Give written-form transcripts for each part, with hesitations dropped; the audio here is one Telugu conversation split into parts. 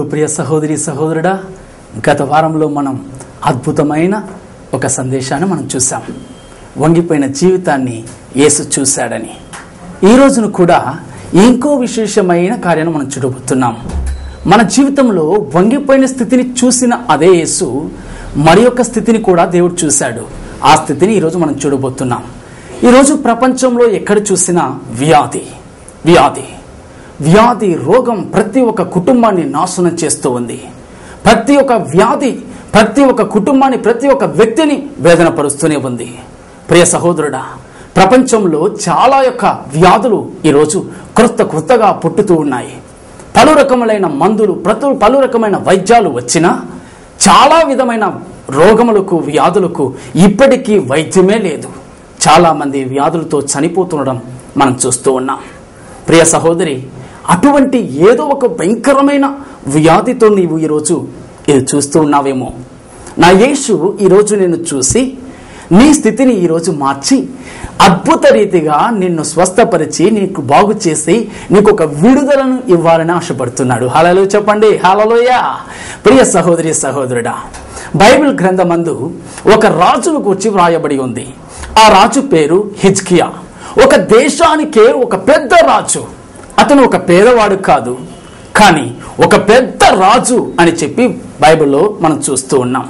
ప్రియ సహోదరి సహోదరుడా, గత వారంలో మనం అద్భుతమైన ఒక సందేశాన్ని మనం చూసాం. వంగిపోయిన జీవితాన్ని యేసు చూశాడని. ఈ రోజును కూడా ఇంకో విశేషమైన కార్యాన్ని మనం చూడబోతున్నాం. మన జీవితంలో వంగిపోయిన స్థితిని చూసిన అదే యేసు మరి యొక్క స్థితిని కూడా దేవుడు చూశాడు. ఆ స్థితిని ఈరోజు మనం చూడబోతున్నాం. ఈరోజు ప్రపంచంలో ఎక్కడ చూసినా వ్యాధి రోగం ప్రతి ఒక్క కుటుంబాన్ని నాశనం చేస్తూ ఉంది. ప్రతి ఒక్క వ్యాధి ప్రతి ఒక్క కుటుంబాన్ని, ప్రతి ఒక్క వ్యక్తిని వేదన పరుస్తూనే ఉంది. ప్రియ సహోదరుడా, ప్రపంచంలో చాలా యొక్క వ్యాధులు ఈరోజు కొత్తగా పుట్టుతూ ఉన్నాయి. పలు రకములైన మందులు, పలు రకమైన వైద్యాలు వచ్చినా చాలా విధమైన రోగములకు, వ్యాధులకు ఇప్పటికీ వైద్యమే లేదు. చాలామంది వ్యాధులతో చనిపోతుండడం మనం చూస్తూ ఉన్నాం. ప్రియ సహోదరి, అటువంటి ఏదో ఒక భయంకరమైన వ్యాధితో నీవు ఈరోజు ఇది చూస్తూ ఉన్నావేమో. నా యేసు ఈరోజు నిన్ను చూసి నీ స్థితిని ఈరోజు మార్చి అద్భుత రీతిగా నిన్ను స్వస్థపరిచి నీకు బాగు చేసి నీకు ఒక విడుదలను ఇవ్వాలని ఆశపడుతున్నాడు. హల్లెలూయా చెప్పండి, హల్లెలూయా. ప్రియ సహోదరి సహోదరుడా, బైబిల్ గ్రంథమందు ఒక రాజును గురించి వ్రాయబడి ఉంది. ఆ రాజు పేరు హిజ్కియా. ఒక దేశానికే ఒక పెద్ద రాజు. అతను ఒక పేదవాడు కాదు, కానీ ఒక పెద్ద రాజు అని చెప్పి బైబిల్లో మనం చూస్తూ ఉన్నాం.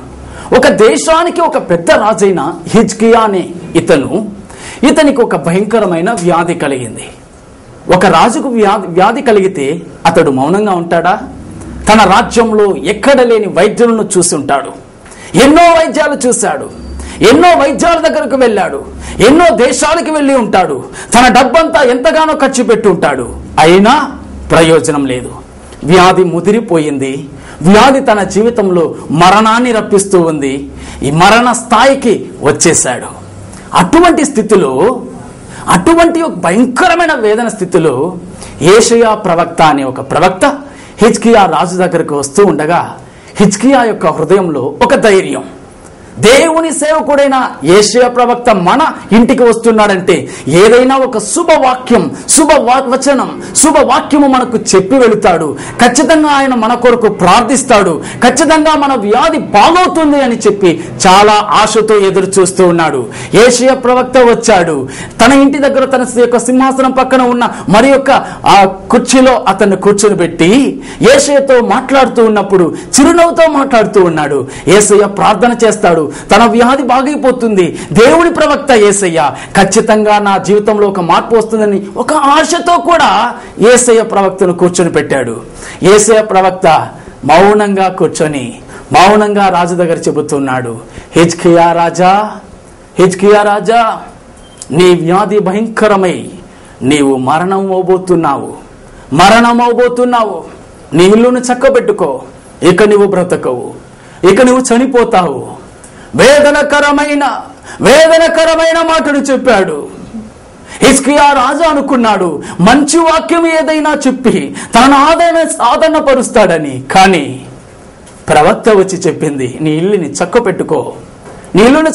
ఒక దేశానికి ఒక పెద్ద రాజైన హిజ్కియా అనే ఇతనికి ఒక భయంకరమైన వ్యాధి కలిగింది. ఒక రాజుకు వ్యాధి కలిగితే అతడు మౌనంగా ఉంటాడా? తన రాజ్యంలో ఎక్కడ లేని వైద్యులను చూసి ఉంటాడు. ఎన్నో వైద్యాలు చూశాడు, ఎన్నో వైద్యాల దగ్గరకు వెళ్ళాడు, ఎన్నో దేశాలకు వెళ్ళి ఉంటాడు, తన డబ్బంతా ఎంతగానో ఖర్చు పెట్టి ఉంటాడు. అయినా ప్రయోజనం లేదు. వ్యాధి ముదిరిపోయింది. వ్యాధి తన జీవితంలో మరణాన్ని రప్పిస్తూ ఉంది. ఈ మరణ స్థాయికి వచ్చేశాడు. అటువంటి స్థితిలో, అటువంటి ఒక భయంకరమైన వేదన స్థితిలో యేషయా ప్రవక్త అనే ఒక ప్రవక్త హిజ్కియా రాజు దగ్గరకు వస్తూ ఉండగా హిజ్కియా యొక్క హృదయంలో ఒక ధైర్యం. దేవుని సేవకుడైన యేషయా ప్రవక్త మన ఇంటికి వస్తున్నాడంటే ఏదైనా ఒక శుభవాక్యం, శుభవాక్యము మనకు చెప్పి వెళుతాడు. ఖచ్చితంగా ఆయన మన కొరకు ప్రార్థిస్తాడు. ఖచ్చితంగా మన వ్యాధి బాగవుతుంది అని చెప్పి చాలా ఆశతో ఎదురు చూస్తూ ఉన్నాడు. యేషయా ప్రవక్త వచ్చాడు. తన ఇంటి దగ్గర తన యొక్క సింహాసనం పక్కన ఉన్న మరి యొక్క ఆ కుర్చీలో అతన్ని కూర్చొని పెట్టి యేషయాతో మాట్లాడుతూ ఉన్నప్పుడు చిరునవ్వుతో మాట్లాడుతూ ఉన్నాడు. యేషయా ప్రార్థన చేస్తాడు. తన వ్యాధి బాగైపోతుంది. దేవుని ప్రవక్త యేసయ్య ఖచ్చితంగా నా జీవితంలో ఒక మార్పు వస్తుందని ఒక ఆశతో కూడా యేసయ్య ప్రవక్తను కూర్చొని పెట్టాడు. యేసయ్య ప్రవక్త మౌనంగా కూర్చొని మౌనంగా రాజు దగ్గర చెబుతున్నాడు, హిజ్కియా రాజా, నీ వ్యాధి భయంకరమై నీవు మరణం అవబోతున్నావు. నీ ఇల్లును చక్కబెట్టుకో. ఇక నువ్వు బ్రతకవు, ఇక నువ్వు చనిపోతావు. వేదనకరమైన మాటలు చెప్పాడు. హిజ్కియా రాజు అనుకున్నాడు మంచి వాక్యం ఏదైనా చెప్పి తనను ఆదరణ పరుస్తాడని. కానీ ప్రవక్త వచ్చి చెప్పింది, నీ ఇల్లుని చక్కబెట్టుకో, ఇల్లును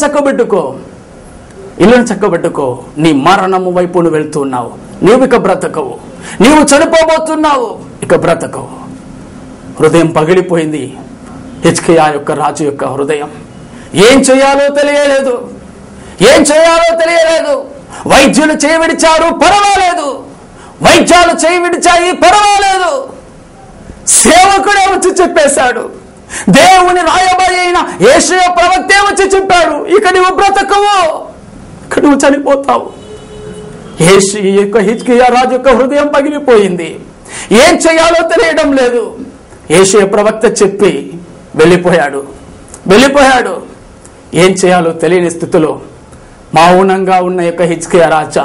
చక్కబెట్టుకో. నీ మరణము వైపు నువ్వు వెళ్తున్నావు. నీవు ఇక బ్రతకవు. నీవు చనిపోబోతున్నావు, ఇక బ్రతకవు. హృదయం పగిలిపోయింది హిజ్కియా యొక్క రాజు యొక్క హృదయం. ఏం చేయాలో తెలియలేదు. వైద్యులు చేయి విడిచారు, పర్వాలేదు. వైద్యాలు చేయి విడిచాయి, పర్వాలేదు. సేవకుడే వచ్చి చెప్పేశాడు. దేవుని రాయబారి అయిన యేషయా ప్రవక్తే వచ్చి చెప్పాడు, ఇక నువ్వు బ్రతకవు, ఇక నువ్వు చనిపోతావు. హిజ్కియా రాజు యొక్క హృదయం పగిలిపోయింది. ఏం చేయాలో తెలియడం లేదు. యేషయా ప్రవక్త చెప్పి వెళ్ళిపోయాడు. ఏం చేయాలో తెలియని స్థితిలో మౌనంగా ఉన్న యొక్క హిజ్కియా రాజా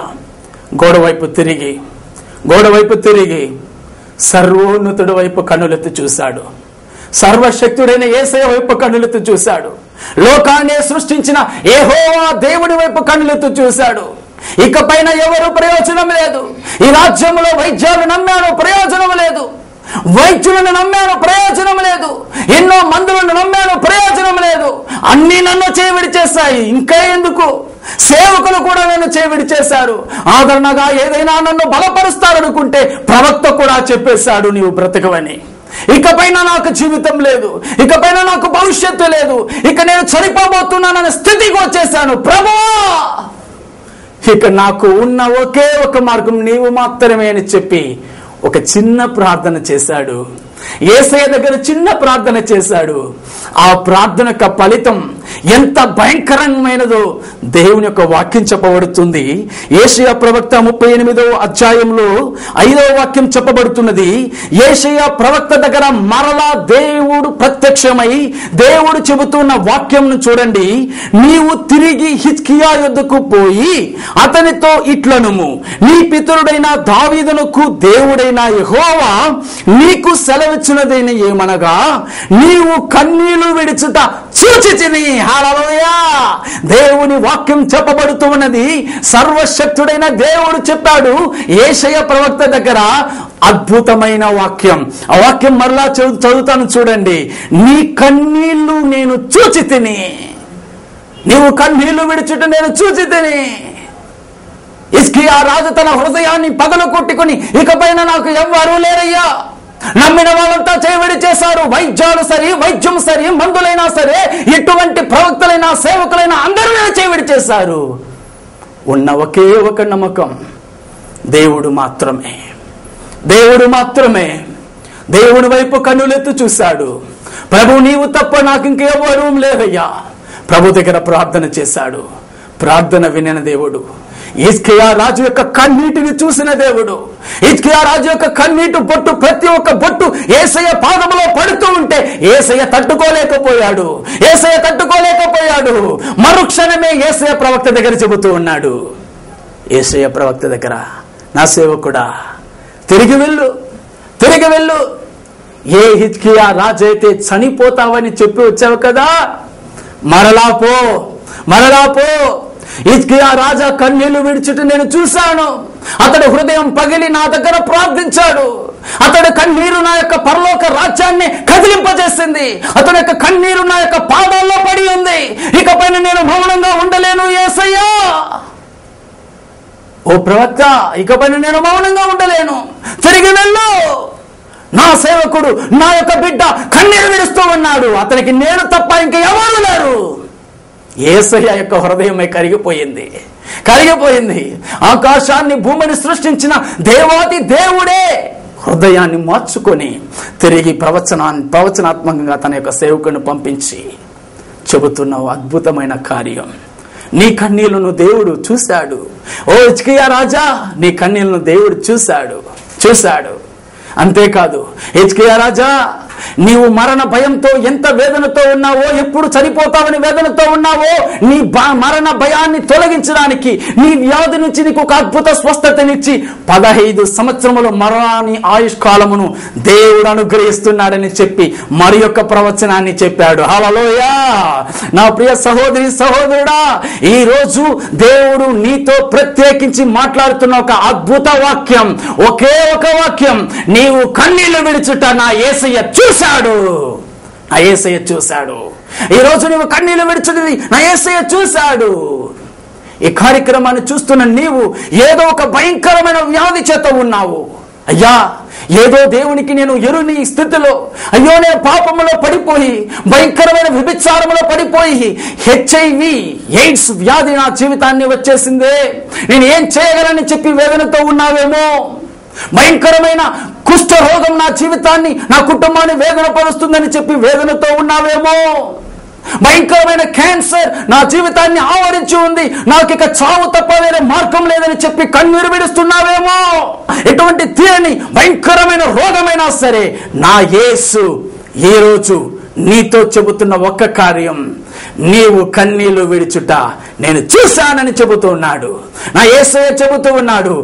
గోడవైపు తిరిగి సర్వోన్నతుడి వైపు కన్నులెత్తి చూశాడు. సర్వశక్తుడైన యేసయ్య వైపు కన్నులెత్తి చూశాడు. లోకాన్ని సృష్టించిన యెహోవా దేవుడి వైపు కన్నులెత్తి చూశాడు. ఇకపైన ఎవరు ప్రయోజనం లేదు. ఈ రాజ్యంలో వైద్యాలు నమ్మాను, ప్రయోజనం లేదు. వైద్యులను నమ్మాను, ప్రయోజనం లేదు. ఎన్నో మందులను నమ్మాను, ప్రయోజనం లేదు. అన్ని నన్ను చేవిడి చేశాయి, ఇంకా ఎందుకు? సేవకులు కూడా నన్ను చేవిడి చేశారు. ఆదరణగా ఏదైనా నన్ను బలపరుస్తారనుకుంటే ప్రవక్త కూడా చెప్పేశాడు, నీవు బ్రతకవని. ఇకపైన నాకు జీవితం లేదు, ఇకపైన నాకు భవిష్యత్తు లేదు, ఇక నేను చనిపోబోతున్నాననే స్థితికి వచ్చేసాను. ప్రభువా, ఇక నాకు ఉన్న ఒకే ఒక మార్గం నీవు మాత్రమే అని చెప్పి ఒక చిన్న ప్రార్థన చేశాడు. యేసయ్య దగ్గర చిన్న ప్రార్థన చేశాడు. ఆ ప్రార్థన యొక్క ఫలితం ఎంత భయంకరమైనదో దేవుని యొక్క వాక్యం చెప్పబడుతుంది. యెషయా ప్రవక్త 38వ అధ్యాయంలో 5వ వాక్యం చెప్పబడుతున్నది. యెషయా ప్రవక్త దగ్గర మరలా దేవుడు ప్రత్యక్షమై దేవుడు చెబుతున్న వాక్యంను చూడండి. నీవు తిరిగి హిజ్కియా యొద్దకు పోయి అతనితో ఇట్లనుము, నీ పితరుడైన దావీదునకు దేవుడైన యెహోవా నీకు సెలవిచ్చినదైన ఏమనగా, నీవు కన్నీళ్లు విడుచుట చూచితిని. హల్లెలూయా! దేవుని వాక్యం చెప్పబడుతూ ఉన్నది. సర్వశక్తుడైన దేవుడు చెప్పాడు యెషయా ప్రవక్త దగ్గర అద్భుతమైన వాక్యం. ఆ వాక్యం మరలా చదువుతాను చూడండి. నీ కన్నీళ్లు నేను చూచితిని, నీవు కన్నీళ్లు విడుచుట నేను చూచితిని. హిజ్కియా రాజు తన హృదయాన్ని పగలు కొట్టుకుని ఇకపైన నాకు ఎవ్వరూ లేరయ్యా, నమ్మిన వాళ్ళంతా చేయబడి చేశారు, వైద్యాలు సరి, వైద్యం సరి, మందులైనా సరే, ఎటువంటి ప్రవక్తలైనా సేవకులైనా అందరూ చేయబడి చేశారు. ఉన్న ఒకే ఒక నమ్మకం దేవుడు మాత్రమే. దేవుడు మాత్రమే. దేవుని వైపు కన్నులెత్తు చూశాడు. ప్రభు, నీవు తప్ప నాకు ఇంకెవ్వరూ లేవయ్యా. ప్రభు దగ్గర ప్రార్థన చేశాడు. ప్రార్థన వినిన దేవుడు, హిజ్కియా రాజు యొక్క కన్నీటిని చూసిన దేవుడు, హిజ్కియా రాజు యొక్క కన్నీటి బొట్టు, ప్రతి ఒక్క బొట్టు యేసయ్య పాదములో పడుతూ ఉంటే యేసయ్య తట్టుకోలేకపోయాడు. యేసయ్య తట్టుకోలేకపోయాడు. మరుక్షణమే యేసయ్య ప్రవక్త దగ్గర చెబుతూ ఉన్నాడు. యేసయ్య ప్రవక్త దగ్గర, నా సేవకుడా, తిరిగి వెళ్ళు, తిరిగి వెళ్ళు. ఏ హిజ్కియా రాజు అయితే చనిపోతావని చెప్పి వచ్చావు కదా, మరలా పో, మరలా పో. హిజ్కియా రాజా కన్నీళ్లు విడిచుట నేను చూశాను. అతడు హృదయం పగిలి నా దగ్గర ప్రార్థించాడు. అతడు కన్నీరు నా యొక్క పరలోక రాజ్యాన్ని కదిలింపజేసింది. అతని యొక్క కన్నీరు నా యొక్క పాదాల్లో పడి ఉంది. ఇకపైన నేను మౌనంగా ఉండలేను యేసయ్యా. ఓ ప్రవక్త, ఇకపైన నేను మౌనంగా ఉండలేను, తిరిగి వెళ్ళు. నా సేవకుడు, నా యొక్క బిడ్డ కన్నీరు విడుస్తూ ఉన్నాడు, అతనికి నేను తప్ప ఇంక ఎవరు లేరు. యేసయ్య యొక్క హృదయమే కరిగిపోయింది, కరిగిపోయింది. ఆకాశాన్ని భూమిని సృష్టించిన దేవాది దేవుడే హృదయాన్ని మార్చుకొని తిరిగి ప్రవచనాత్మకంగా తన యొక్క సేవకుని పంపించి చెబుతున్న అద్భుతమైన కార్యం. నీ కన్నీళ్లను దేవుడు చూశాడు. ఓ హిజ్కియా రాజా, నీ కన్నీళ్లను దేవుడు చూశాడు. అంతేకాదు, హిజ్కియా రాజా, నీవు మరణ భయంతో ఎంత వేదనతో ఉన్నావో, ఎప్పుడు చనిపోతావని వేదనతో ఉన్నావో, నీ మరణ భయాన్ని తొలగించడానికి, నీ వ్యాధి నుంచి నీకు ఒక అద్భుత స్వస్థతనిచ్చి 15 సంవత్సరముల మరణాన్ని ఆయుష్కాలమును దేవుడు అనుగ్రహిస్తున్నాడని చెప్పి మరి యొక్క ప్రవచనాన్ని చెప్పాడు. హల్లెలూయా! నా ప్రియ సహోదరి సహోదరుడా, ఈ రోజు దేవుడు నీతో ప్రత్యేకించి మాట్లాడుతున్న ఒక అద్భుత వాక్యం, ఒకే ఒక వాక్యం. నీవు కన్నీళ్లు విడుచుట నా యేసయ్య చూశాడు. నా యేసయ్య చూశాడు. ఈ రోజు నువ్వు కన్నీళ్లు విడుచున్నది నా యేసయ్య చూశాడు. ఈ కార్యక్రమాన్ని చూస్తున్న నీవు ఏదో ఒక భయంకరమైన వ్యాధి చేత ఉన్నావు. అయ్యా, ఏదో దేవునికి నేను ఎరుని స్థితిలో, అయ్యో నేను పాపములో పడిపోయి, భయంకరమైన వ్యభిచారములో పడిపోయి, HIV ఎయిడ్స్ వ్యాధి నా జీవితాన్ని వచ్చేసిందే, నేను ఏం చేయగలని చెప్పి వేదనతో ఉన్నావేమో. భయంకరమైన కుష్ఠరోగం నా జీవితాన్ని, నా కుటుంబాన్ని వేదన పరుస్తుందని చెప్పి వేదనతో ఉన్నావేమో. భయంకరమైన క్యాన్సర్ నా జీవితాన్ని ఆవరించి ఉంది, నాకు ఇక చావు తప్ప వేరే మార్గం లేదని చెప్పి కన్నీరు విడుస్తున్నావేమో. ఎటువంటి తీరని భయంకరమైన రోగమైనా సరే నా యేసు ఈ రోజు నీతో చెబుతున్న ఒక్క కార్యం, నీవు కన్నీళ్లు విడుచుట నేను చూశానని చెబుతూ ఉన్నాడు. నా యేసయ్య చెబుతూ ఉన్నాడు,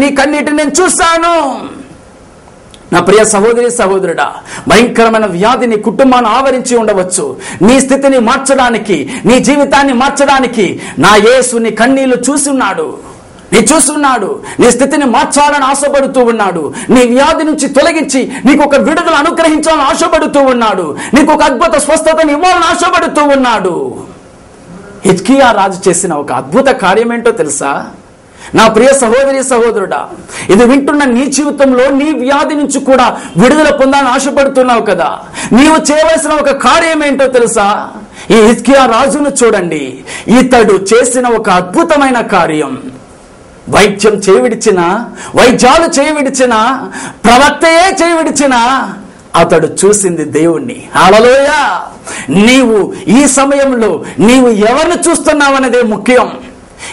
నీ కన్నీటిని నేను చూశాను. నా ప్రియ సహోదరి సహోదరుడా, భయంకరమైన వ్యాధి నీ కుటుంబాన్ని ఆవరించి ఉండవచ్చు. నీ స్థితిని మార్చడానికి, నీ జీవితాన్ని మార్చడానికి నా యేసు నీ కన్నీళ్లు చూస్తున్నాడు. నీ స్థితిని మార్చాలని ఆశపడుతూ ఉన్నాడు. నీ వ్యాధి నుంచి తొలగించి నీకు ఒక విడుదల అనుగ్రహించాలని ఆశపడుతూ ఉన్నాడు. నీకు ఒక అద్భుత స్వస్థతని ఇవ్వాలని ఆశపడుతూ ఉన్నాడు. హిజ్కియా రాజు చేసిన ఒక అద్భుత కార్యం ఏంటో తెలుసా? నా ప్రియ సహోదరి సహోదరుడా, ఇది వింటున్న నీ జీవితంలో నీ వ్యాధి నుంచి కూడా విడుదల పొందాలని ఆశపడుతున్నావు కదా. నీవు చేయవలసిన ఒక కార్యం ఏంటో తెలుసా? ఈ హిజ్కియా రాజును చూడండి. ఇతడు చేసిన ఒక అద్భుతమైన కార్యం. వైద్యం చేయవిడిచిన, వైద్యాలు చేయవిడిచిన, ప్రవక్తయే చేయవిడిచిన అతడు చూసింది దేవుణ్ణి. హల్లెలూయా. నీవు ఈ సమయంలో నీవు ఎవరిని చూస్తున్నావన్నదే ముఖ్యం.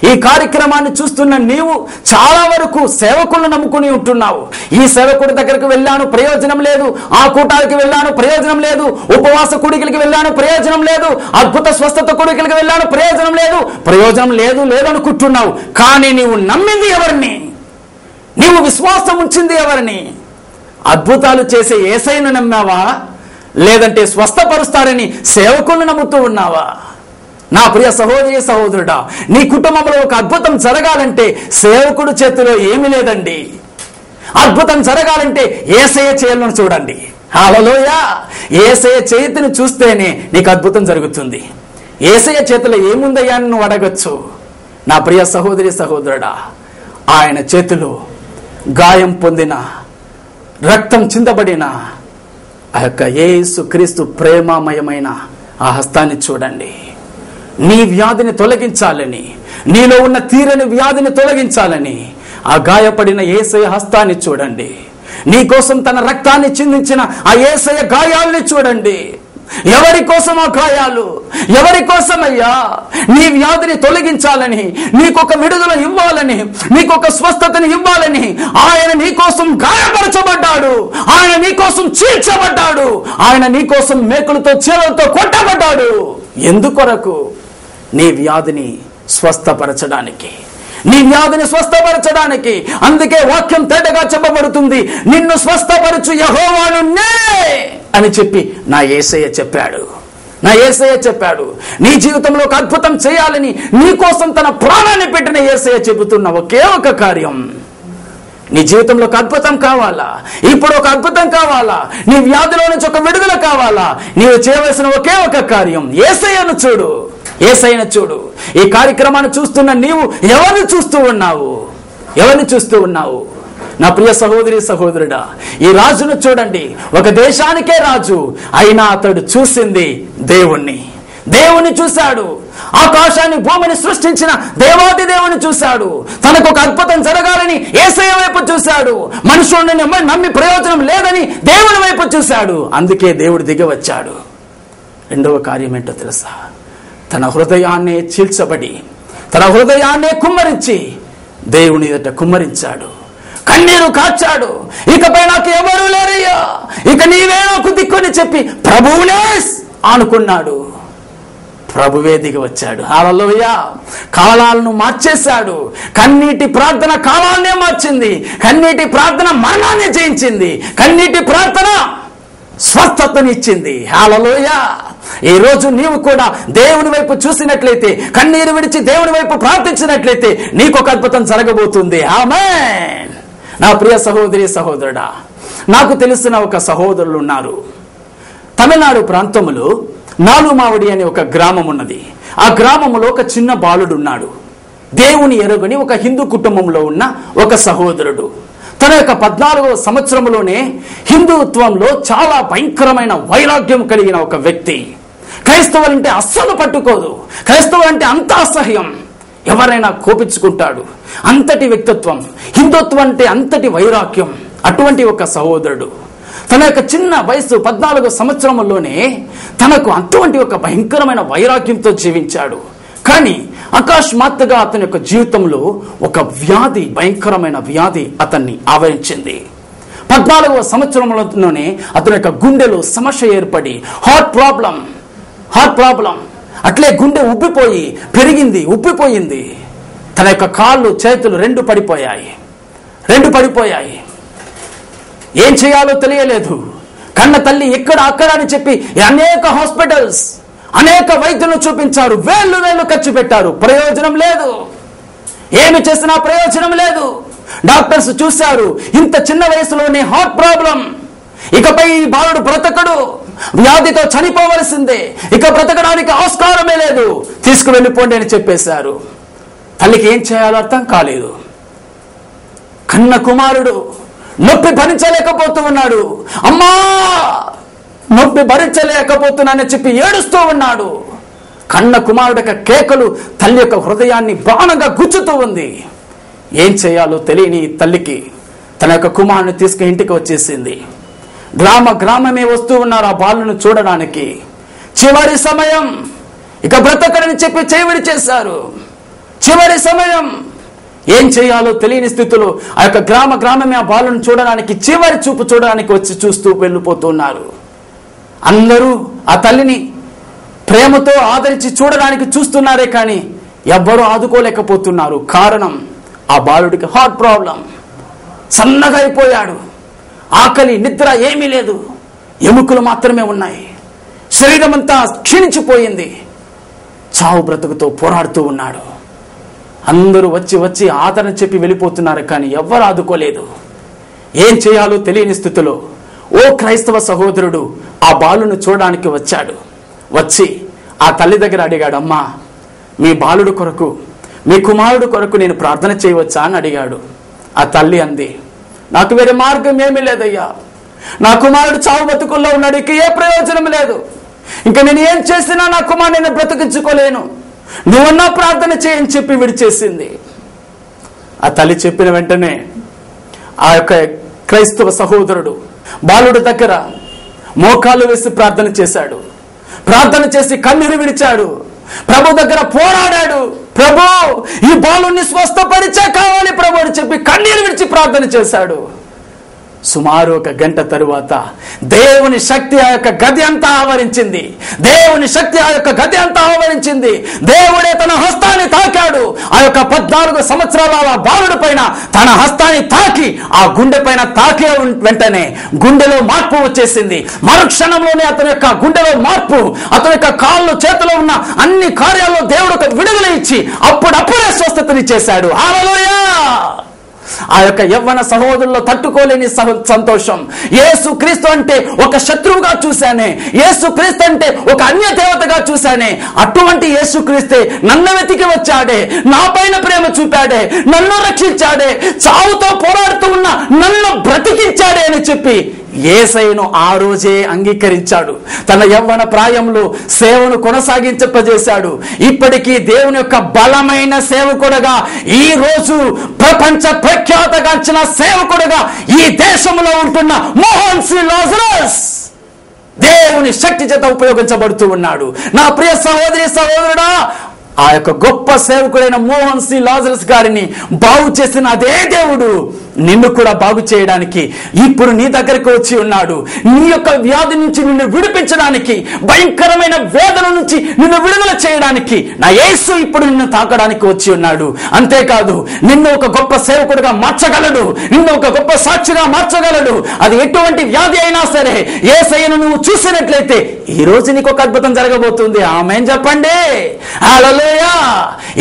ఈ కార్యక్రమాన్ని చూస్తున్న నీవు చాలా వరకు సేవకులను నమ్ముకుని ఉంటున్నావు. ఈ సేవకుడి దగ్గరకు వెళ్ళాను, ప్రయోజనం లేదు. ఆ కూటానికి వెళ్ళాను, ప్రయోజనం లేదు. ఉపవాస కూడికలకి వెళ్ళాను, ప్రయోజనం లేదు. అద్భుత స్వస్థత కూడికలకి వెళ్ళాను, ప్రయోజనం లేదు. ప్రయోజనం లేదు లేదనుకుంటున్నావు. కానీ నీవు నమ్మింది ఎవరిని? నీవు విశ్వాసం ఉంచింది ఎవరిని? అద్భుతాలు చేసే యేసయ్యను నమ్మావా, లేదంటే స్వస్థపరుస్తారని సేవకులను నమ్ముతూ ఉన్నావా? నా ప్రియ సహోదరి సహోదరుడా, నీ కుటుంబంలో ఒక అద్భుతం జరగాలంటే సేవకుడు చేతిలో ఏమీ లేదండి. అద్భుతం జరగాలంటే యేసయ్య చేతులను చూడండి. హల్లెలూయా. యేసయ్య చేతిని చూస్తేనే నీకు అద్భుతం జరుగుతుంది. యేసయ్య చేతిలో ఏముందయ్యా అని నువ్వు అడగచ్చు. నా ప్రియ సహోదరి సహోదరుడా, ఆయన చేతిలో గాయం పొందిన, రక్తం చిందబడిన ఆ యొక్క యేసు క్రీస్తు ప్రేమమయమైన ఆ హస్తాన్ని చూడండి. నీ వ్యాధిని తొలగించాలని, నీలో ఉన్న తీరని వ్యాధిని తొలగించాలని ఆ గాయపడిన యేసయ్య హస్తాన్ని చూడండి. నీ కోసం తన రక్తాన్ని చిందించిన ఆ యేసయ్య గాయాల్ని చూడండి. ఎవరి కోసం ఆ గాయాలు? ఎవరి కోసమయ్యా? నీ వ్యాధిని తొలగించాలని, నీకొక విడుదల ఇవ్వాలని, నీకొక స్వస్థతని ఇవ్వాలని ఆయన నీ కోసం గాయపరచబడ్డాడు. ఆయన నీ కోసం చీల్చబడ్డాడు. ఆయన నీ కోసం మేకులతో చీలలతో కొట్టబడ్డాడు. ఎందుకొరకు? నీ వ్యాధిని స్వస్థపరచడానికి, నీ వ్యాధిని స్వస్థపరచడానికి. అందుకే వాక్యం తేటగా చెప్పబడుతుంది, నిన్ను స్వస్థపరచు యెహోవాను నే అని చెప్పి నా యేసయ్య చెప్పాడు. నా యేసయ్య చెప్పాడు. నీ జీవితంలో ఒక అద్భుతం చేయాలని నీ కోసం తన ప్రాణాన్ని పెట్టిన యేసయ్య చెబుతున్న ఒకే ఒక కార్యం. నీ జీవితంలో ఒక అద్భుతం కావాలా? ఇప్పుడు ఒక అద్భుతం కావాలా? నీ వ్యాధిలో నుంచి ఒక విడుదల కావాలా? నీవు చేయవలసిన ఒకే ఒక కార్యం, యేసయ్యను చూడు. యేసయ్యను చూడు. ఈ కార్యక్రమాన్ని చూస్తున్న నీవు ఎవరిని చూస్తూ ఉన్నావు? ఎవరిని చూస్తూ ఉన్నావు? నా ప్రియ సహోదరి సహోదరుడా, ఈ రాజును చూడండి. ఒక దేశానికే రాజు అయినా అతడు చూసింది దేవుణ్ణి. దేవుని చూశాడు. ఆకాశాన్ని భూమిని సృష్టించిన దేవాది దేవుని చూశాడు. తనకు ఒక అద్భుతం జరగాలని యేసయ్య వైపు చూశాడు. మనుషుల్ని నమ్మి ప్రయోజనం లేదని దేవుని వైపు చూశాడు. అందుకే దేవుడు దిగి వచ్చాడు. రెండవ కార్యం ఏంటో తెలుసా? తన హృదయాన్నే చీల్చబడి, తన హృదయాన్నే కుమ్మరించి దేవుని ఎదుట కుమ్మరించాడు. కన్నీరు కార్చాడు. ఇకపై నాకు ఎవరూ లేరయ్యా, ఇక నీవే నాకు దిక్కుని చెప్పి ప్రభువునే అనుకున్నాడు. ప్రభువే దిగి వచ్చాడు. హల్లెలూయా. కాలాలను మార్చేశాడు. కన్నీటి ప్రార్థన కాలాన్నే మార్చింది. కన్నీటి ప్రార్థన మరణాన్ని జయించింది. కన్నీటి ప్రార్థన స్వస్థతనిచ్చింది. హల్లెలూయా. ఈ రోజు నీవు కూడా దేవుని వైపు చూసినట్లయితే, కన్నీరు విడిచి దేవుని వైపు ప్రార్థించినట్లయితే నీకు ఒక అద్భుతం జరగబోతుంది. ఆమేన్. నా ప్రియ సహోదరి సహోదరుడా, నాకు తెలిసిన ఒక సహోదరులు ఉన్నారు. తమిళనాడు ప్రాంతంలో నాలుమావడి అనే ఒక గ్రామం ఉన్నది. ఆ గ్రామంలో ఒక చిన్న బాలుడు ఉన్నాడు. దేవుని ఎరుగని ఒక హిందూ కుటుంబంలో ఉన్న ఒక సహోదరుడు. తన యొక్క 14వ సంవత్సరంలోనే హిందుత్వంలో చాలా భయంకరమైన వైరాగ్యం కలిగిన ఒక వ్యక్తి. క్రైస్తవులంటే అస్సలు పట్టుకోదు. క్రైస్తవులంటే అంత అసహ్యం. ఎవరైనా కోపించుకుంటాడు. అంతటి వ్యక్తిత్వం. హిందుత్వం అంటే అంతటి వైరాగ్యం. అటువంటి ఒక సహోదరుడు తన యొక్క చిన్న వయసు 14వ సంవత్సరంలోనే తనకు అటువంటి ఒక భయంకరమైన వైరాగ్యంతో జీవించాడు. కానీ అకస్మాత్తుగా అతని యొక్క జీవితంలో ఒక వ్యాధి, భయంకరమైన వ్యాధి అతన్ని ఆవరించింది. 14వ సంవత్సరంలోనే అతని యొక్క గుండెలో సమస్య ఏర్పడి హార్ట్ ప్రాబ్లం అట్లే గుండె ఉబ్బిపోయి పెరిగింది, ఉబ్బిపోయింది. తన యొక్క కాళ్ళు చేతులు రెండు పడిపోయాయి. ఏం చేయాలో తెలియలేదు. కన్న తల్లి ఇక్కడ అక్కడ అని చెప్పి అనేక హాస్పిటల్స్, అనేక వైద్యులను చూపించారు. వేళ్ళు ఖర్చు పెట్టారు. ప్రయోజనం లేదు. ఏమి చేసినా ప్రయోజనం లేదు. డాక్టర్స్ చూశారు, ఇంత చిన్న వయసులోనే హార్ట్ ప్రాబ్లం, ఇకపై ఈ బాలుడు బ్రతకడు, వ్యాధితో చనిపోవలసిందే, ఇక బ్రతకడానికి ఆస్కారమే లేదు, తీసుకువెళ్ళిపోండి అని చెప్పేశారు. తల్లికి ఏం చేయాలో అర్థం కాలేదు. కన్న కుమారుడు నొప్పి భరించలేకపోతూ ఉన్నాడు. అమ్మా, నొప్పి భరించలేకపోతున్నానని చెప్పి ఏడుస్తూ ఉన్నాడు. కన్న కుమారుడు యొక్క కేకలు తల్లి యొక్క హృదయాన్ని బాణంగా గుచ్చుతూ ఉంది. ఏం చేయాలో తెలియని తల్లికి తన యొక్క కుమారుని తీసుకుని ఇంటికి వచ్చేసింది. గ్రామమే వస్తూ ఉన్నారు ఆ బాలును చూడడానికి. చివరి సమయం, ఇక బ్రతకడని చెప్పి చేయవిడి చేశారు. చివరి సమయం, ఏం చేయాలో తెలియని స్థితిలో ఆ యొక్క గ్రామమే ఆ బాలును చూడడానికి, చివరి చూపు చూడడానికి వచ్చి చూస్తూ వెళ్ళిపోతున్నారు. అందరూ ఆ తల్లిని ప్రేమతో ఆదరించి చూడడానికి చూస్తున్నారే కానీ ఎవ్వరూ ఆదుకోలేకపోతున్నారు. కారణం, ఆ బాలుడికి హార్ట్ ప్రాబ్లం, సన్నగా అయిపోయాడు. ఆకలి నిద్ర ఏమీ లేదు, ఎముకలు మాత్రమే ఉన్నాయి. శరీరం అంతా క్షీణించిపోయింది. చావు బ్రతుకుతో పోరాడుతూ ఉన్నాడు. అందరూ వచ్చి ఆదరణ చెప్పి వెళ్ళిపోతున్నారు కానీ ఎవ్వరు ఆదుకోలేదు. ఏం చేయాలో తెలియని స్థితిలో ఓ క్రైస్తవ సహోదరుడు ఆ బాలును చూడడానికి వచ్చాడు. వచ్చి ఆ తల్లి దగ్గర అడిగాడు, అమ్మా, మీ బాలుడు కొరకు, మీ కుమారుడు కొరకు నేను ప్రార్థన చేయవచ్చా అని అడిగాడు. ఆ తల్లి అంది, నాకు వేరే మార్గం ఏమీ లేదయ్యా, నా కుమారుడు చావు బతుకుల్లో ఉన్నాడు, ఇక ఏ ప్రయోజనం లేదు, ఇంకా నేను ఏం చేసినా నా కుమారుడు నేను బ్రతికించుకోలేను, నువ్వన్నా ప్రార్థన చేయని చెప్పి విడిచేసింది. ఆ తల్లి చెప్పిన వెంటనే ఆ యొక్క క్రైస్తవ సహోదరుడు బాలుడి దగ్గర మోకాలు వేసి ప్రార్థన చేశాడు. ప్రార్థన చేసి కన్నీరు విడిచాడు. ప్రభు దగ్గర పోరాడాడు. ప్రభు, ఈ బాలుని స్వస్థపరిచే కావాలి ప్రభు అని చెప్పి కన్నీరు విడిచి ప్రార్థన చేశాడు. సుమారు 1 గంట తరువాత దేవుని శక్తి ఆ యొక్క గది అంతా ఆవరించింది. దేవుని శక్తి ఆ యొక్క గది అంతా ఆవరించింది. దేవుడే తన హస్తాన్ని తాకాడు. ఆ యొక్క 14 సంవత్సరాల ఆ బాలుడి పైన తన హస్తాన్ని తాకి ఆ గుండె పైన తాకే వెంటనే గుండెలో మార్పు వచ్చేసింది. మరుక్షణంలోనే అతని యొక్క గుండెలో మార్పు, అతని యొక్క కాళ్ళు చేతిలో ఉన్న అన్ని కార్యాల్లో దేవుడు ఒక విడుదల ఇచ్చి అప్పుడప్పుడే స్వస్థతని చేశాడు. హల్లెలూయా! ఆ యొక్క యవ్వన సహోదరుల్లో తట్టుకోలేని సంతోషం. యేసు క్రీస్తు అంటే ఒక శత్రువుగా చూశానే, యేసు క్రీస్తు అంటే ఒక అన్య దేవతగా చూశానే, అటువంటి యేసు క్రీస్తే నన్ను వెతికి వచ్చాడే, నా పైన ప్రేమ చూపాడే, నన్ను రక్షించాడే, చావుతో పోరాడుతూ ఉన్న నన్ను బ్రతికించాడే అని చెప్పి యేసయ్యను ఆ రోజే అంగీకరించాడు. తన యవ్వన ప్రాయంలో సేవను కొనసాగించజేశాడు. ఇప్పటికీ దేవుని యొక్క బలమైన సేవకుడుగా, ఈ రోజు ప్రపంచ ప్రఖ్యాతగాంచిన సేవకుడుగా ఈ దేశంలో ఉంటున్న మోహన్ సి లాజరస్ దేవుని శక్తి చేత ఉపయోగించబడుతూ ఉన్నాడు. నా ప్రియ సహోదరి సహోదరుడా, ఆ యొక్క గొప్ప సేవకుడైన మోహన్ సి లాజరస్ గారిని బాగు చేసిన అదే దేవుడు నిన్ను కూడా బాగు చేయడానికి ఇప్పుడు నీ దగ్గరకు వచ్చి ఉన్నాడు. నీ యొక్క వ్యాధి నుంచి నిన్ను విడిపించడానికి, భయంకరమైన వేదన నుంచి నిన్ను విడుదల చేయడానికి నా యేసు ఇప్పుడు నిన్ను తాకడానికి వచ్చి ఉన్నాడు. అంతేకాదు, నిన్ను ఒక గొప్ప సేవకుడిగా మార్చగలడు, నిన్ను ఒక గొప్ప సాక్షిగా మార్చగలడు. అది ఎటువంటి వ్యాధి అయినా సరే యేసయ్యను నువ్వు చూసినట్లయితే ఈ రోజు నీకు ఒక అద్భుతం జరగబోతుంది. ఆమేన్ చెప్పండి. హల్లెలూయా!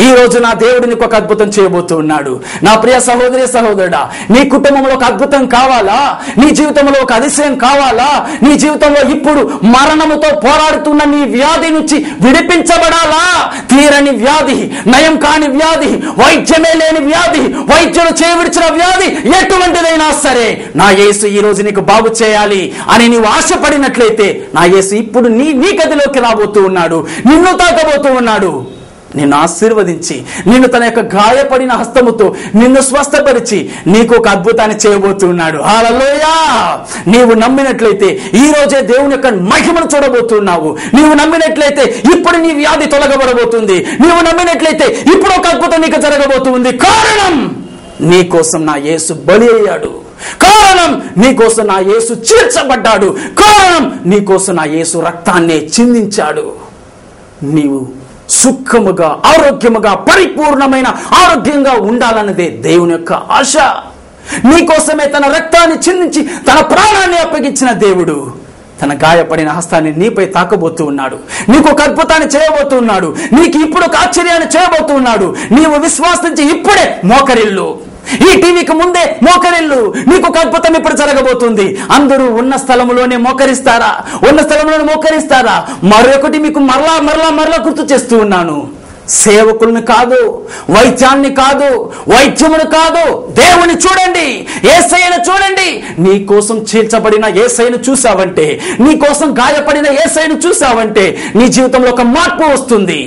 ఈ రోజు నా దేవుడు నీకు ఒక అద్భుతం చేయబోతూ ఉన్నాడు. నా ప్రియ సహోదరి సహోదరుడా, నీ కుటుంబంలో ఒక అద్భుతం కావాలా? నీ జీవితంలో ఒక అతిశయం కావాలా? నీ జీవితంలో ఇప్పుడు మరణముతో పోరాడుతున్న నీ వ్యాధి నుంచి విడిపించబడాలా? తీరని వ్యాధి, నయం కాని వ్యాధి, వైద్యమే లేని వ్యాధి, వైద్యుడు చేయవిడిచిన వ్యాధి ఎటువంటిదైనా సరే నా యేసు ఈ రోజు నీకు బాగు చేయాలి అని నీవు ఆశపడినట్లయితే నా యేసు ఇప్పుడు నీ గదిలోకి రాబోతూ ఉన్నాడు, నిన్ను తాకబోతూ ఉన్నాడు. నిన్ను ఆశీర్వదించి నిన్ను తన యొక్క గాయపడిన హస్తముతో నిన్ను స్వస్థపరిచి నీకు ఒక అద్భుతాన్ని చేయబోతున్నాడు. హల్లెలూయా! నీవు నమ్మినట్లయితే ఈ రోజే దేవుని యొక్క మహిమను చూడబోతున్నావు. నీవు నమ్మినట్లయితే ఇప్పుడు నీ వ్యాధి తొలగబడబోతుంది. నీవు నమ్మినట్లయితే ఇప్పుడు ఒక అద్భుతం నీకు జరగబోతుంది. కారణం, నీ కోసం నా యేసు బలి అయ్యాడు. కారణం, నీ కోసం నా యేసు చీల్చబడ్డాడు. కారణం, నీ కోసం నా యేసు రక్తాన్ని చిందించాడు. నీవు సుఖముగా, ఆరోగ్యముగా, పరిపూర్ణమైన ఆరోగ్యంగా ఉండాలన్నదే దేవుని యొక్క ఆశ. నీకోసమే తన రక్తాన్ని చిందించి తన ప్రాణాన్ని అప్పగించిన దేవుడు తన గాయపడిన హస్తాన్ని నీపై తాకబోతూ ఉన్నాడు. నీకు ఒక అద్భుతాన్ని చేయబోతూ ఉన్నాడు. నీకు ఇప్పుడు ఒక ఆశ్చర్యాన్ని చేయబోతూ ఉన్నాడు. నీవు విశ్వాసించి ఇప్పుడే మోకరిల్లు. ఈ టీవీకి ముందే మోకరిల్లు. నీకు ఒక అద్భుతం ఇప్పుడు జరగబోతుంది. అందరూ ఉన్న స్థలంలోనే మోకరిస్తారా? ఉన్న స్థలంలోనే మోకరిస్తారా? మరొకటి మీకు మరలా గుర్తు చేస్తూ ఉన్నాను. సేవకుల్ని కాదు, వైద్యాన్ని కాదు, వైద్యమును కాదు, దేవుని చూడండి, యేసయ్యను చూడండి. నీ కోసం చీల్చబడిన యేసయ్యను చూసావంటే, నీ కోసం గాయపడిన యేసయ్యను చూసావంటే నీ జీవితంలో ఒక మార్పు వస్తుంది,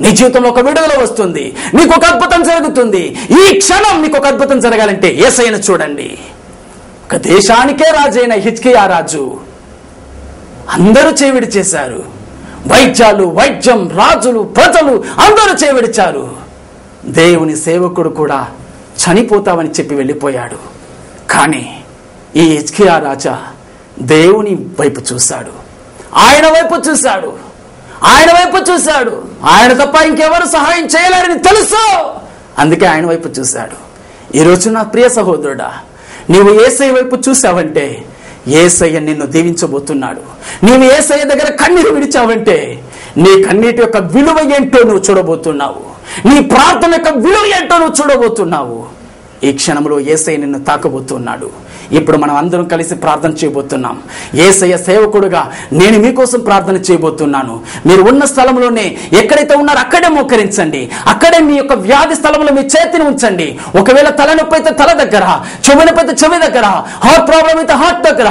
నీ జీవితంలో ఒక విడుదల వస్తుంది, నీకు ఒక అద్భుతం జరుగుతుంది. ఈ క్షణం నీకు ఒక అద్భుతం జరగాలంటే యేసయ్యను చూడండి. ఒక దేశానికే రాజైన హిజ్కియా రాజు అందరూ చేవిడి చేశారు. వైద్యం, రాజులు, ప్రజలు అందరూ చేవిడిచారు. దేవుని సేవకుడు కూడా చనిపోతావని చెప్పి వెళ్ళిపోయాడు. కానీ ఈ హిజ్కియా రాజా దేవుని వైపు చూశాడు, ఆయన వైపు చూశాడు, ఆయన వైపు చూశాడు. ఆయన తప్ప ఇంకెవరు సహాయం చేయలేరని తెలుసు, అందుకే ఆయన వైపు చూశాడు. ఈరోజు నా ప్రియ సహోదరుడా, నీవు యేసయ్య వైపు చూసావంటే యేసయ్య నిన్ను దీవించబోతున్నాడు. నీవు యేసయ్య దగ్గర కన్నీరు విడిచావంటే నీ కన్నీటి యొక్క విలువ ఏంటో నువ్వు చూడబోతున్నావు, నీ ప్రార్థన యొక్క విలువ ఏంటో నువ్వు చూడబోతున్నావు. ఈ క్షణంలో యేసయ్య నిన్ను తాకబోతున్నాడు. ఇప్పుడు మనం అందరం కలిసి ప్రార్థన చేయబోతున్నాం. యేసయ్య సేవకుడుగా నేను మీకోసం ప్రార్థన చేయబోతున్నాను. మీరు ఉన్న స్థలంలోనే ఎక్కడైతే ఉన్నారో అక్కడే మోకరించండి. అక్కడే మీ యొక్క వ్యాధి స్థలంలో మీ చేతిని ఉంచండి. ఒకవేళ తలనొప్పి అయితే తల దగ్గర, చెవి నొప్పి అయితే చెవి దగ్గర, హార్ట్ ప్రాబ్లం అయితే హార్ట్ దగ్గర,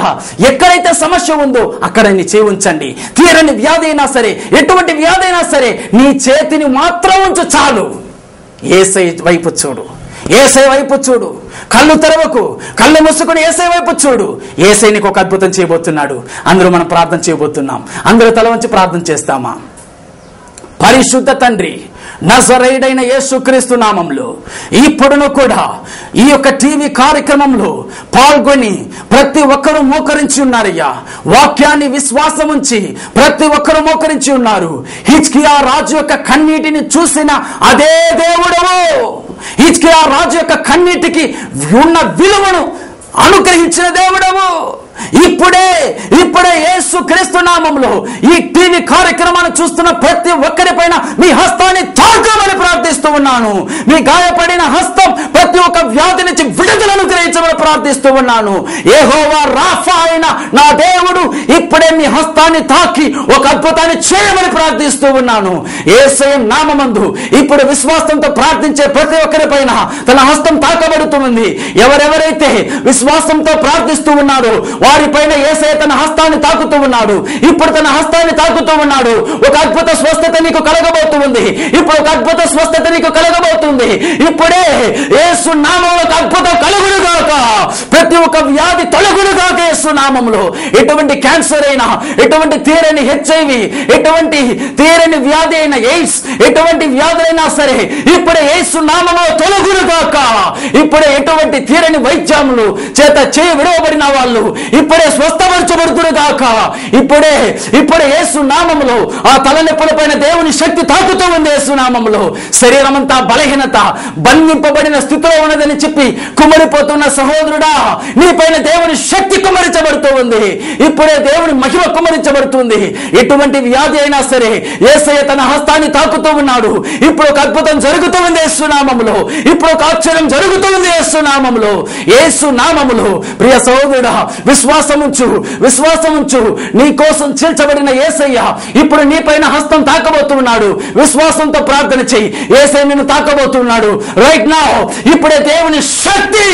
ఎక్కడైతే సమస్య ఉందో అక్కడ నీ చేయి ఉంచండి. తీరని వ్యాధి అయినా సరే, ఎటువంటి వ్యాధి అయినా సరే నీ చేతిని మాత్రం ఉంచు చాలు. యేసయ్య వైపు చూడు, యేసయ్య వైపు చూడు. కళ్ళు తెరవకు, కళ్ళు మూసుకుని యేసయ్య వైపు చూడు. యేసయ్య నీకు ఒక అద్భుతం చేయబోతున్నాడు. అందరూ మనం ప్రార్థన చేయబోతున్నాం. అందరూ తల వంచి ప్రార్థన చేస్తామా? పరిశుద్ధ తండ్రి, నజరేయుడైన యేసుక్రీస్తు నామంలో ఇప్పుడును కూడా ఈ యొక్క టీవీ కార్యక్రమంలో పాల్గొని ప్రతి ఒక్కరూ మోకరించి ఉన్నారయ్యా. వాక్యాన్ని విశ్వాసం ఉంచి ప్రతి ఒక్కరూ మోకరించి ఉన్నారు. హిజ్కియా రాజు యొక్క కన్నీటిని చూసిన అదే దేవుడవు, హిజ్కియా రాజు యొక్క కన్నీటికి ఉన్న విలువను అనుగ్రహించిన దేవుడవు. ఇప్పుడే యేసుక్రీస్తు నామములో ఈ టీవీ కార్యక్రమాన్ని చూస్తున్న ప్రతి ఒక్కరి పైన మీ హస్తాన్ని తాకమని ప్రార్థిస్తూ ఉన్నాను. మీ గాయపడిన హస్తం ప్రతి ఒక్క వ్యాధి నుంచి విడుదలను గ్రహించమని ప్రార్థిస్తూ ఉన్నాను. యెహోవా రాఫా అయిన నా దేవుడు ఇప్పుడే మీ హస్తాన్ని తాకి ఒక అద్భుతాన్ని చేయమని ప్రార్థిస్తూ ఉన్నాను. యేసయ్య నామమందు ఇప్పుడు విశ్వాసంతో ప్రార్థించే ప్రతి ఒక్కరి పైన తన హస్తం తాకబడుతుంది. ఎవరెవరైతే విశ్వాసంతో ప్రార్థిస్తూ ఉన్నారో వారిపైన యేసయ్య తన హస్తాన్ని తాకుతూ ఉన్నాడు. ఇప్పుడు తన హస్తాన్ని తాకుతూ ఉన్నాడు. ఒక అద్భుత స్వస్థత నీకు కలగబోతుంది. ఇప్పుడు ఒక అద్భుత స్వస్థత నీకు కలగబోతుంది. ఇప్పుడే యేసు నామములో ఒక అద్భుతం కలుగును గాక. ప్రతి ఒక్క వ్యాధి తొలగును గాక యేసు నామములో. ఎటువంటి క్యాన్సర్ అయినా, ఎటువంటి తీరని HIV, ఎటువంటి తీరని వ్యాధి అయిన ఎయిడ్స్, ఎటువంటి వ్యాధులైనా సరే ఇప్పుడే యేసు నామములో తొలగును గాక. ఇప్పుడే ఎటువంటి తీరని వైద్యములు చేత చేయి విడవబడిన వాళ్ళు ఇప్పుడే స్వస్థపరచబడుతురు గాక. ఇప్పుడే యేసు నామములో ఆ తలనొప్పుల పైన దేవుని శక్తి తాకుతూ ఉంది. యేసు నామములో శరీరం అంతా బలహీనత, బంధింపబడిన స్థితిలో ఉన్నదని చెప్పి కుమ్మరిపోతున్న సహోదరుడా, నీ పైన దేవుని శక్తి కుమ్మరించబడుతూ ఉంది. ఇప్పుడే దేవుని మహిమ కుమ్మరించబడుతుంది. ఎటువంటి వ్యాధి అయినా సరే యేసయ్య తన హస్తాన్ని తాకుతూ ఉన్నాడు. ఇప్పుడు ఒక అద్భుతం జరుగుతూ ఉంది యేసు నామములో. ఇప్పుడు ఒక ఆశ్చర్యం జరుగుతూ ఉంది యేసు నామములో. యేసు నామములో ప్రియ సహోదరుడా, విశ్వాసం ఉంచు. నీ కోసం చీల్చబడిన యేసయ్య ఇప్పుడు నీ పైన హస్తం తాకబోతున్నాడు. విశ్వాసంతో ప్రార్థన చెయ్యి. యేసయ్య నిన్ను తాకబోతున్నాడు రైట్ నౌ. ఇప్పుడే దేవుని శక్తి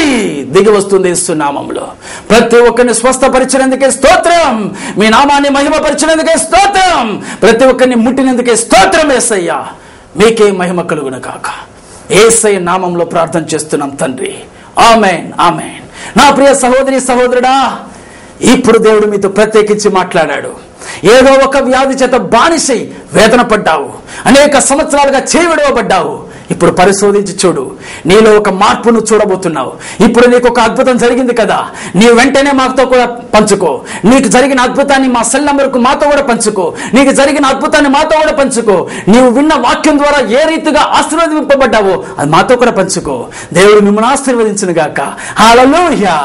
దిగి వస్తుంది యేసు నామములో. ప్రతి ఒక్కరిని స్వస్థపరిచినందుకే స్తోత్రం. మీ నామాన్ని మహిమపరిచినందుకే స్తోత్రం. ప్రతి ఒక్కరిని ముట్టినందుకే స్తోత్రం. యేసయ్య మీకే మహిమ కలుగును గాక. యేసయ్య నామంలో ప్రార్థన చేస్తున్నాం తండ్రి. ఆమేన్, ఆమేన్. నా ప్రియ సహోదరి సహోదరుడా, ఇప్పుడు దేవుడు మీతో ప్రత్యేకించి మాట్లాడాడు. ఏదో ఒక వ్యాధి చేత బానిసై వేదన పడ్డావు, అనేక సంవత్సరాలుగా చేవిడవబడ్డావు. ఇప్పుడు పరిశోధించి చూడు, నీలో ఒక మార్పును చూడబోతున్నావు. ఇప్పుడు నీకు ఒక అద్భుతం జరిగింది కదా, నీ వెంటనే మాతో కూడా పంచుకో. నీకు జరిగిన అద్భుతాన్ని మా సెల్ నంబర్కు మాతో కూడా పంచుకో. నీకు జరిగిన అద్భుతాన్ని మాతో కూడా పంచుకో. నీవు విన్న వాక్యం ద్వారా ఏ రీతిగా ఆశీర్వదింపబడ్డావో అది మాతో కూడా పంచుకో. దేవుడు మిమ్మల్ని ఆశీర్వదించును గాక. హల్లెలూయా.